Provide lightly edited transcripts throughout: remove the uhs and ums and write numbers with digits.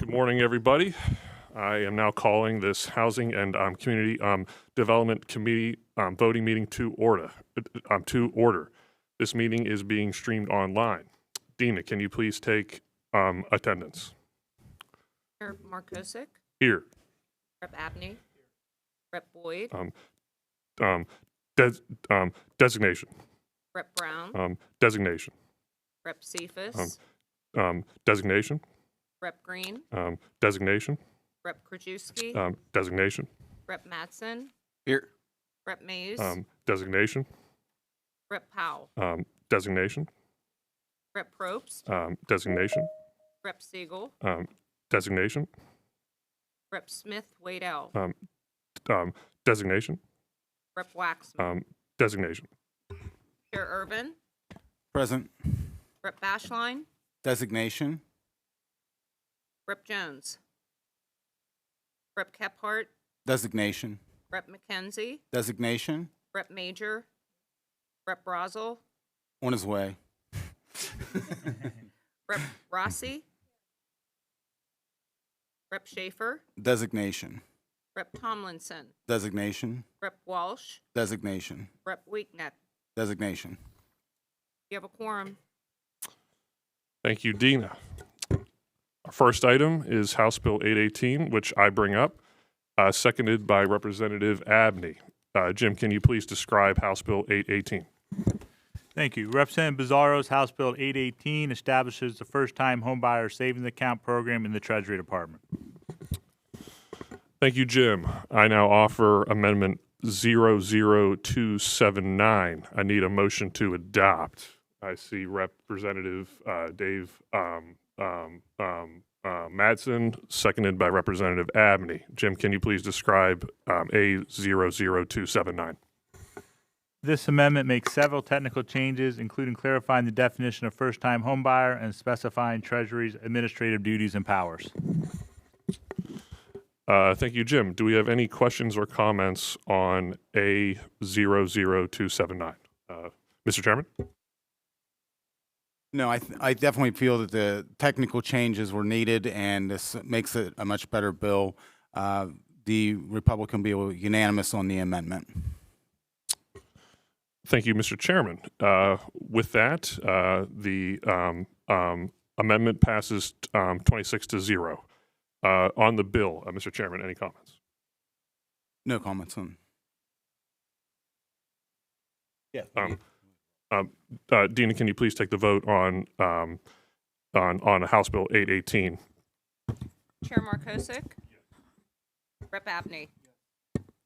Good morning, everybody. I am now calling this Housing and Community Development Committee voting meeting to order. This meeting is being streamed online. Dina, can you please take attendance? Rep. Markosik, Here. Rep. Abney, Rep. Boyd, Designation. Rep. Brown, Designation. Rep. Cephas, Designation. Rep. Green, Designation. Rep. Krajewski, Designation. Rep. Mattson, Here. Rep. Mays, Designation. Rep. Powell, Designation. Rep. Probst, Designation. Rep. Siegel, Designation. Rep. Smith Waddell, Designation. Rep. Waxman, Designation. Chair Urban, Present. Rep. Bashline, Designation. Rep. Jones, Rep. Kephart, Designation. Rep. McKenzie, Designation. Rep. Major, Rep. Brazel, On his way. Rep. Rossi, Rep. Schaefer, Designation. Rep. Tomlinson, Designation. Rep. Walsh, Designation. Rep. Weakneck. Designation. You have a quorum. Thank you, Dina. Our first item is House Bill 818, which I bring up, seconded by Representative Abney. Jim, can you please describe House Bill 818? Thank you. Representative Bizarro's House Bill 818 establishes the first-time homebuyer savings account program in the Treasury Department. Thank you, Jim. I now offer Amendment 00279. I need a motion to adopt. I see Representative Dave Madsen, seconded by Representative Abney. Jim, can you please describe A00279? This amendment makes several technical changes, including clarifying the definition of first-time homebuyer and specifying Treasury's administrative duties and powers. Thank you, Jim. Do we have any questions or comments on A00279? Mr. Chairman? No, I definitely feel that the technical changes were needed, and this makes it a much better bill. The Republican will be unanimous on the amendment. Thank you, Mr. Chairman. With that, the amendment passes 26-0. On the bill, Mr. Chairman, any comments? No comments on. Yeah. Dina, can you please take the vote on House Bill 818? Chair Markosik, Rep. Abney,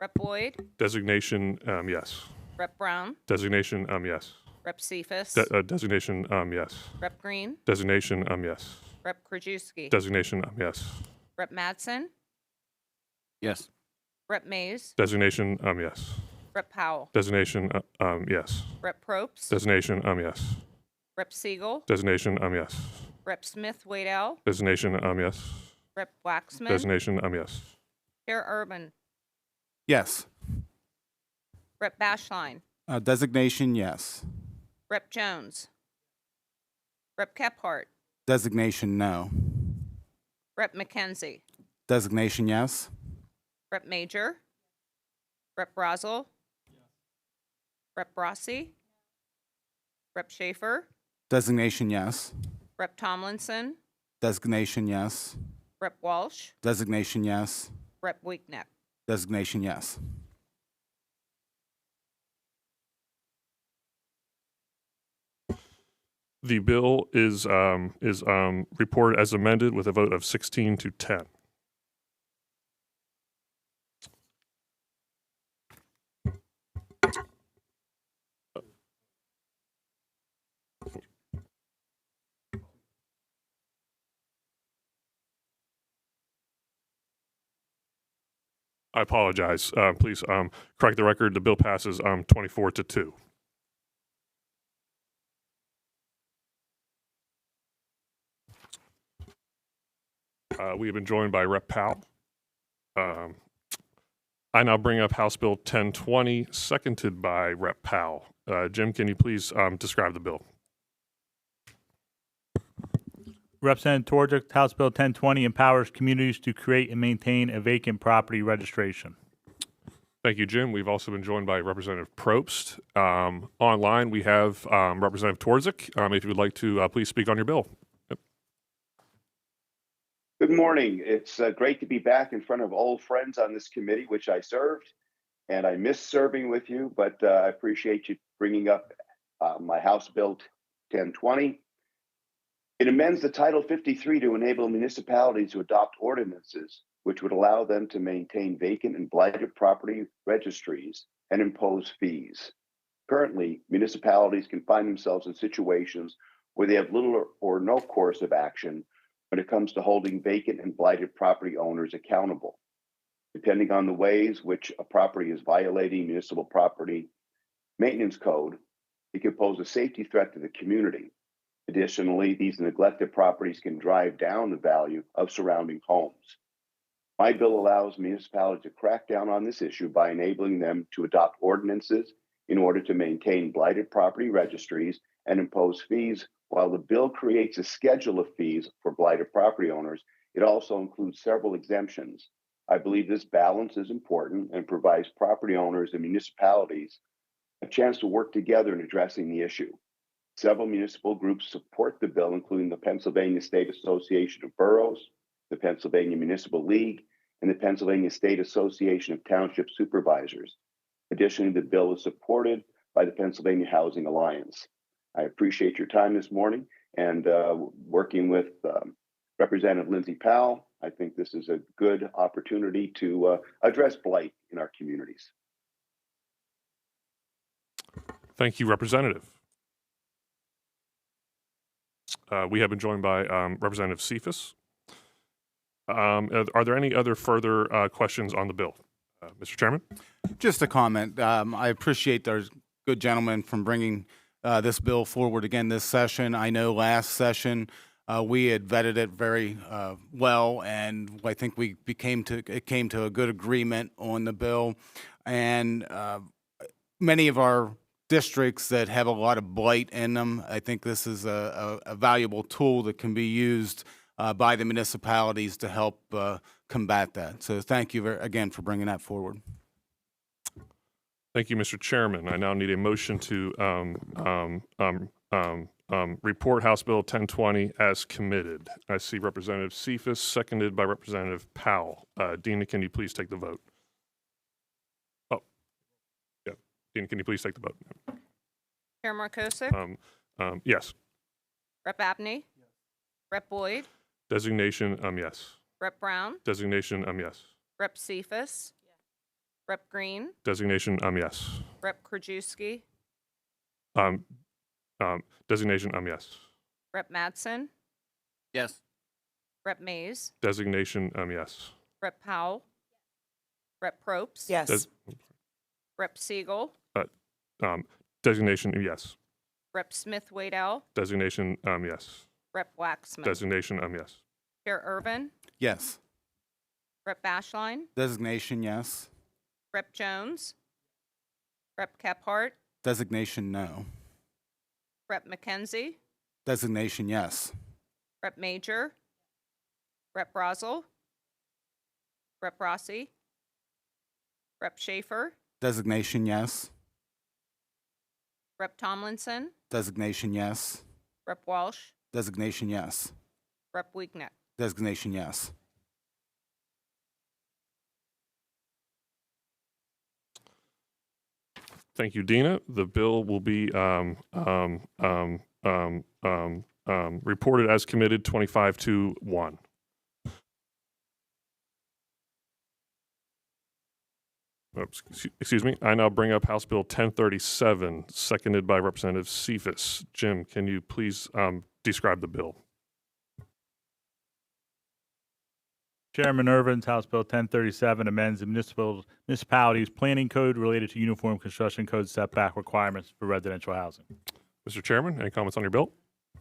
Rep. Boyd, Designation, yes. Rep. Brown, Designation, yes. Rep. Cephas, Designation, yes. Rep. Green, Designation, yes. Rep. Krajewski, Designation, yes. Rep. Mattson, Yes. Rep. Mays, Designation, yes. Rep. Powell, Designation, yes. Rep. Probst, Designation, yes. Rep. Siegel, Designation, yes. Rep. Smith Waddell, Designation, yes. Rep. Waxman, Designation, yes. Chair Urban, Yes. Rep. Bashline, Designation, yes. Rep. Jones, Rep. Kephart, Designation, no. Rep. McKenzie, Designation, yes. Rep. Major, Rep. Brazel, Rep. Rossi, Rep. Schaefer, Designation, yes. Rep. Tomlinson, Designation, yes. Rep. Walsh, Designation, yes. Rep. Weakneck. Designation, yes. The bill is reported as amended with a vote of 16-10. I apologize. Please correct the record. The bill passes 24-2. We have been joined by Rep. Powell. I now bring up House Bill 1020, seconded by Rep. Powell. Jim, can you please describe the bill? Representative Torchick, House Bill 1020 empowers communities to create and maintain a vacant property registration. Thank you, Jim. We've also been joined by Representative Probst. Online, we have Representative Twardzik. If you would like to please speak on your bill. Good morning. It's great to be back in front of old friends on this committee, which I served, and I miss serving with you, but I appreciate you bringing up my House Bill 1020. It amends the Title 53 to enable municipalities to adopt ordinances which would allow them to maintain vacant and blighted property registries and impose fees. Currently, municipalities can find themselves in situations where they have little or no course of action when it comes to holding vacant and blighted property owners accountable. Depending on the ways which a property is violating municipal property maintenance code, it can pose a safety threat to the community. Additionally, these neglected properties can drive down the value of surrounding homes. My bill allows municipalities to crack down on this issue by enabling them to adopt ordinances in order to maintain blighted property registries and impose fees. While the bill creates a schedule of fees for blighted property owners, it also includes several exemptions. I believe this balance is important and provides property owners and municipalities a chance to work together in addressing the issue. Several municipal groups support the bill, including the Pennsylvania State Association of Boroughs, the Pennsylvania Municipal League, and the Pennsylvania State Association of Township Supervisors. Additionally, the bill is supported by the Pennsylvania Housing Alliance. I appreciate your time this morning and working with Representative Lindsay Powell. I think this is a good opportunity to address blight in our communities. Thank you, Representative. We have been joined by Representative Cephas. Are there any other further questions on the bill? Mr. Chairman? Just a comment. I appreciate our good gentleman from bringing this bill forward again this session. I know last session we had vetted it very well, and I think it came to a good agreement on the bill. And many of our districts that have a lot of blight in them, I think this is a valuable tool that can be used by the municipalities to help combat that. So thank you again for bringing that forward. Thank you, Mr. Chairman. I now need a motion to report House Bill 1020 as committed. I see Representative Cephas, seconded by Representative Powell. Dina, can you please take the vote? Oh, yeah. Dina, can you please take the vote? Chair Markosik, Yes. Rep. Abney, Rep. Boyd, Designation, yes. Rep. Brown, Designation, yes. Rep. Cephas, Rep. Green, Designation, yes. Rep. Krajewski, Designation, yes. Rep. Madsen, Yes. Rep. Mays, Designation, yes. Rep. Powell, Rep. Probst, Yes. Rep. Siegel, Designation, yes. Rep. Smith Waddell, Designation, yes. Rep. Waxman, Designation, yes. Chair Irvin, Yes. Rep. Bashline, Designation, yes. Rep. Jones, Rep. Kephart, Designation, no. Rep. McKenzie, Designation, yes. Rep. Major, Rep. Brazel, Rep. Rossi, Rep. Schaefer, Designation, yes. Rep. Tomlinson, Designation, yes. Rep. Walsh, Designation, yes. Rep. Weekneck. Designation, yes. Thank you, Dina. The bill will be reported as committed 25-1. Oops, excuse me. I now bring up House Bill 1037, seconded by Representative Cephas. Jim, can you please describe the bill? Chairman Irvin's House Bill 1037 amends the municipalities planning code related to uniform construction code setback requirements for residential housing. Mr. Chairman, any comments on your bill?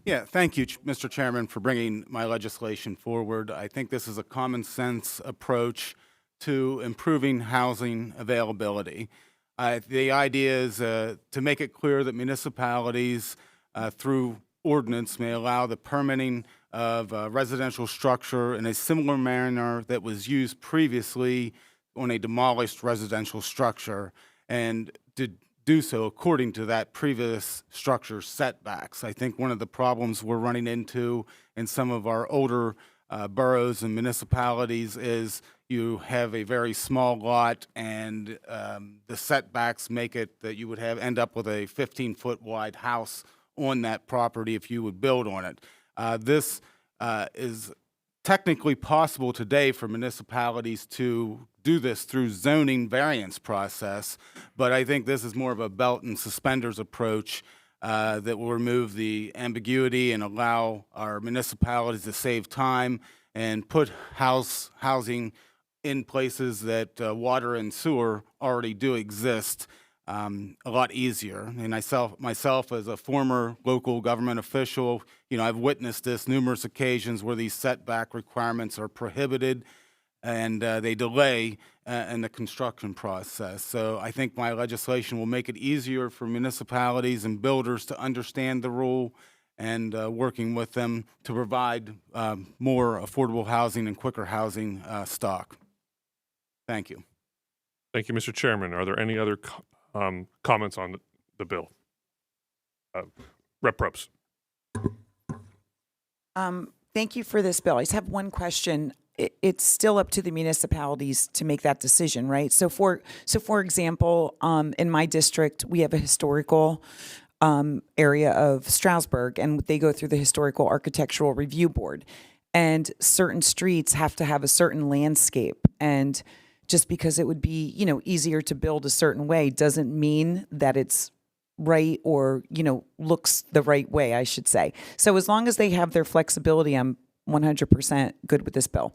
Yeah, thank you, Mr. Chairman, for bringing my legislation forward. I think this is a common sense approach to improving housing availability. The idea is to make it clear that municipalities, through ordinance may allow the permitting of a residential structure in a similar manner that was used previously on a demolished residential structure, and to do so according to that previous structure setbacks. I think one of the problems we're running into in some of our older boroughs and municipalities is you have a very small lot, and the setbacks make it that you would end up with a 15-foot wide house on that property if you would build on it. This is technically possible today for municipalities to do this through zoning variance process, but I think this is more of a belt and suspenders approach that will remove the ambiguity and allow our municipalities to save time and put housing in places that water and sewer already do exist a lot easier. And myself as a former local government official, I've witnessed this numerous occasions where these setback requirements are prohibited and they delay in the construction process. So I think my legislation will make it easier for municipalities and builders to understand the rule and working with them to provide more affordable housing and quicker housing stock. Thank you. Thank you, Mr. Chairman. Are there any other comments on the bill? Rep. Probst. Thank you for this bill. I just have one question. It's still up to the municipalities to make that decision, right? So for example, in my district, we have a historical area of Stroudsburg, and they go through the Historical Architectural Review Board. And certain streets have to have a certain landscape. And just because it would be, easier to build a certain way doesn't mean that it's right or, looks the right way, I should say. So as long as they have their flexibility, I'm 100% good with this bill.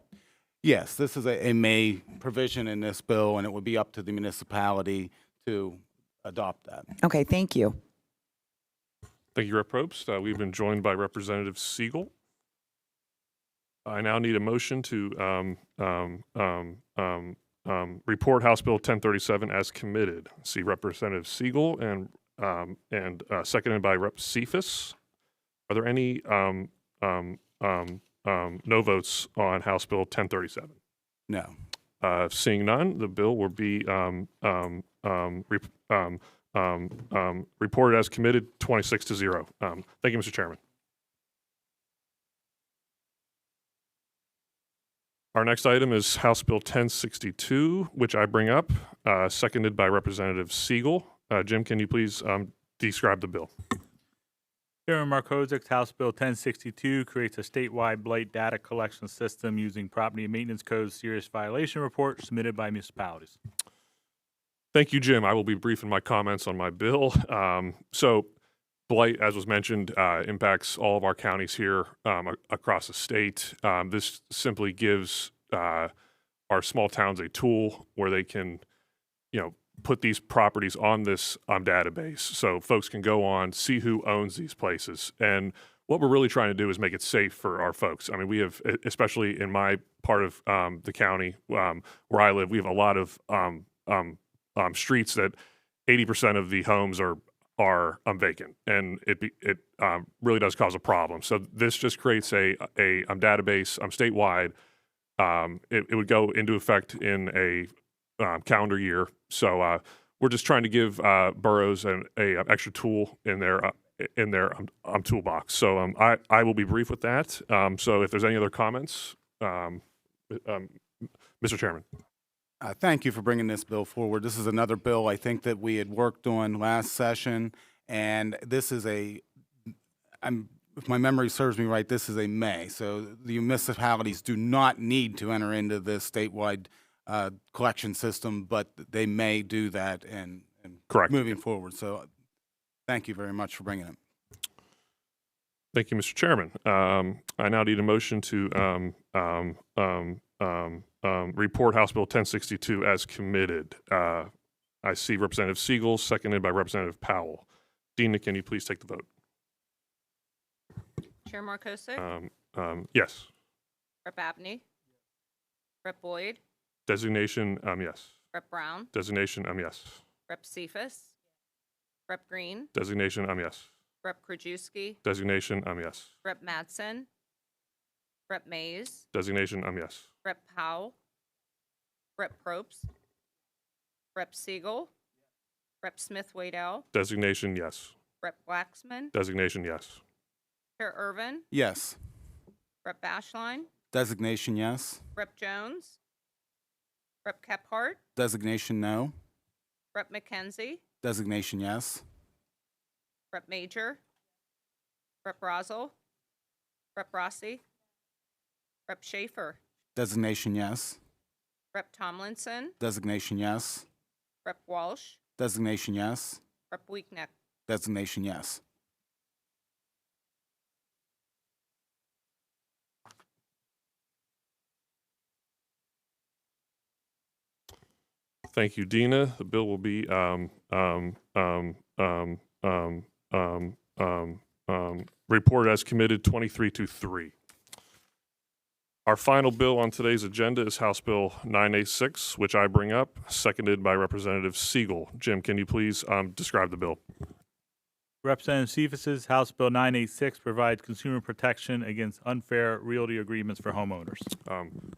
Yes, this is a may provision in this bill, and it would be up to the municipality to adopt that. Okay, thank you. Thank you, Rep. Probst. We've been joined by Representative Siegel. I now need a motion to report House Bill 1037 as committed. See Representative Siegel and seconded by Rep. Cephas. Are there any no votes on House Bill 1037? No. Seeing none, the bill will be reported as committed, 26-0. Thank you, Mr. Chairman. Our next item is House Bill 1062, which I bring up, seconded by Representative Siegel. Jim, can you please describe the bill? Chairman Markovic, House Bill 1062 creates a statewide blight data collection system using Property Maintenance Code's serious violation report submitted by municipalities. Thank you, Jim. I will be brief in my comments on my bill. So blight, as was mentioned, impacts all of our counties here across the state. This simply gives our small towns a tool where they can, put these properties on this database so folks can go on, see who owns these places. And what we're really trying to do is make it safe for our folks. I mean, we have, especially in my part of the county where I live, we have a lot of streets that 80% of the homes are vacant, and it really does cause a problem. So this just creates a database statewide. It would go into effect in a calendar year. So we're just trying to give boroughs an extra tool in their toolbox. So I will be brief with that. So if there's any other comments, Mr. Chairman. Thank you for bringing this bill forward. This is another bill I think that we had worked on last session, and this is if my memory serves me right, this is a may. So the municipalities do not need to enter into this statewide collection system, but they may do that and Correct. Moving forward. So thank you very much for bringing it. Thank you, Mr. Chairman. I now need a motion to report House Bill 1062 as committed. I see Representative Siegel, seconded by Representative Powell. Dina, can you please take the vote? Chair Markosic, Yes. Rep. Abney, Rep. Boyd, Designation, yes. Rep. Brown, Designation, yes. Rep. Cephas, Rep. Green, Designation, yes. Rep. Krajewski, Designation, yes. Rep. Madsen, Rep. Mays, Designation, yes. Rep. Powell, Rep. Probst, Rep. Siegel, Rep. Smith Waddell, Designation, yes. Rep. Waxman, Designation, yes. Chair Irvin, Yes. Rep. Bashline, Designation, yes. Rep. Jones, Rep. Kephart, Designation, no. Rep. McKenzie, Designation, yes. Rep. Major, Rep. Brazel, Rep. Rossi, Rep. Schaefer, Designation, yes. Rep. Tomlinson, Designation, yes. Rep. Walsh, Designation, yes. Rep. Weeknecht. Designation, yes. Thank you, Dina. The bill will be reported as committed 23-3. Our final bill on today's agenda is House Bill 986, which I bring up, seconded by Representative Siegel. Jim, can you please describe the bill? Representative Cephas's House Bill 986 provides consumer protection against unfair realty agreements for homeowners.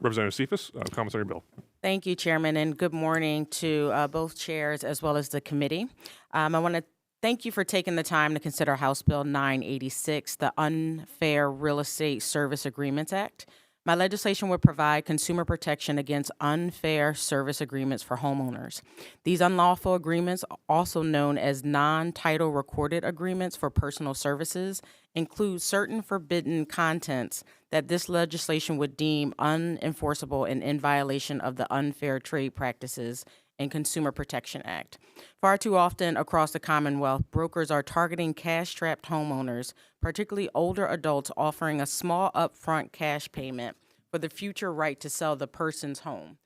Representative Cephas, comments on your bill. Thank you, Chairman, and good morning to both chairs as well as the committee. I want to thank you for taking the time to consider House Bill 986, the Unfair Real Estate Service Agreements Act. My legislation would provide consumer protection against unfair service agreements for homeowners. These unlawful agreements, also known as non-title recorded agreements for personal services, include certain forbidden contents that this legislation would deem unenforceable and in violation of the Unfair Trade Practices and Consumer Protection Act. Far too often across the Commonwealth, brokers are targeting cash-strapped homeowners, particularly older adults, offering a small upfront cash payment for the future right to sell the person's home.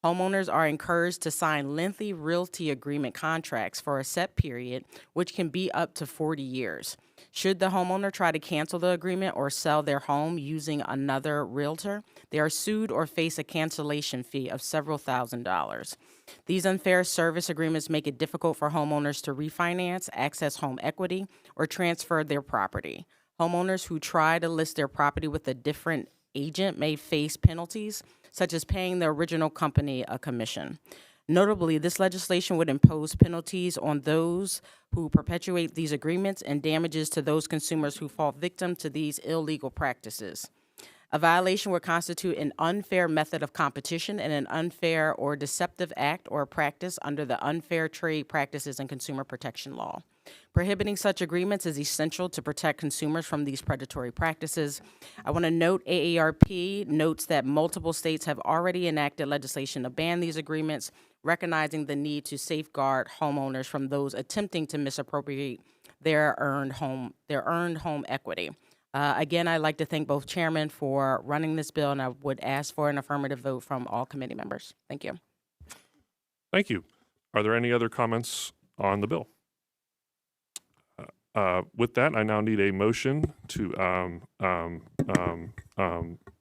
Homeowners are encouraged to sign lengthy realty agreement contracts for a set period, which can be up to 40 years. Should the homeowner try to cancel the agreement or sell their home using another realtor, they are sued or face a cancellation fee of several $1,000s. These unfair service agreements make it difficult for homeowners to refinance, access home equity, or transfer their property. Homeowners who try to list their property with a different agent may face penalties, such as paying the original company a commission. Notably, this legislation would impose penalties on those who perpetuate these agreements and damages to those consumers who fall victim to these illegal practices. A violation would constitute an unfair method of competition and an unfair or deceptive act or practice under the Unfair Trade Practices and Consumer Protection Law. Prohibiting such agreements is essential to protect consumers from these predatory practices. I want to note AARP notes that multiple states have already enacted legislation to ban these agreements, recognizing the need to safeguard homeowners from those attempting to misappropriate their earned home equity. Again, I'd like to thank both chairmen for running this bill, and I would ask for an affirmative vote from all committee members. Thank you. Thank you. Are there any other comments on the bill? With that, I now need a motion to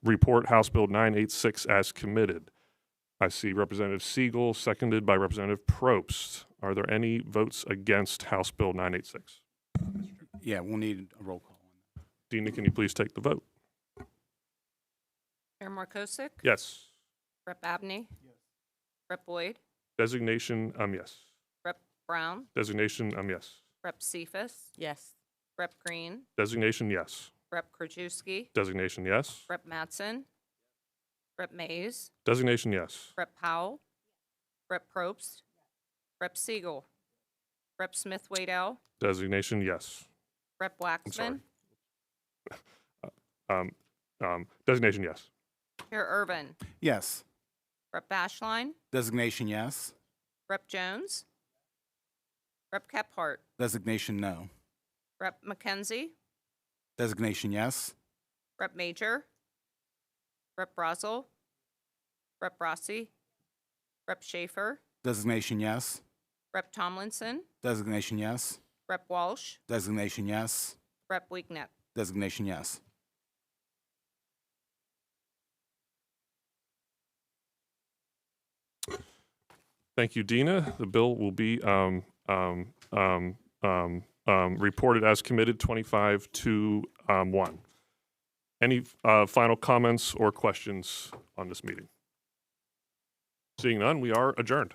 report House Bill 986 as committed. I see Representative Siegel, seconded by Representative Probst. Are there any votes against House Bill 986? Yeah, we'll need a roll call. Dina, can you please take the vote? Chair Markosik, Yes. Rep. Abney, Rep. Boyd, Designation, yes. Rep. Brown, Designation, yes. Rep. Cephas, Yes. Rep. Green, Designation, yes. Rep. Krajewski, Designation, yes. Rep. Madsen, Rep. Mays, Designation, yes. Rep. Powell, Rep. Probst, Rep. Siegel, Rep. Smith Waddell, Designation, yes. Rep. sorry. Waxman, Designation, yes. Chair Irvin, Yes. Rep. Bashline, Designation, yes. Rep. Jones, Rep. Kephart, Designation, no. Rep. McKenzie, Designation, yes. Rep. Major, Rep. Brazel, Rep. Rossi, Rep. Schaefer, Designation, yes. Rep. Tomlinson, Designation, yes. Rep. Walsh, Designation, yes. Rep. Weeknecht. Designation, yes. Thank you, Dina. The bill will be reported as committed, 25 to 1. Any final comments or questions on this meeting? Seeing none, we are adjourned.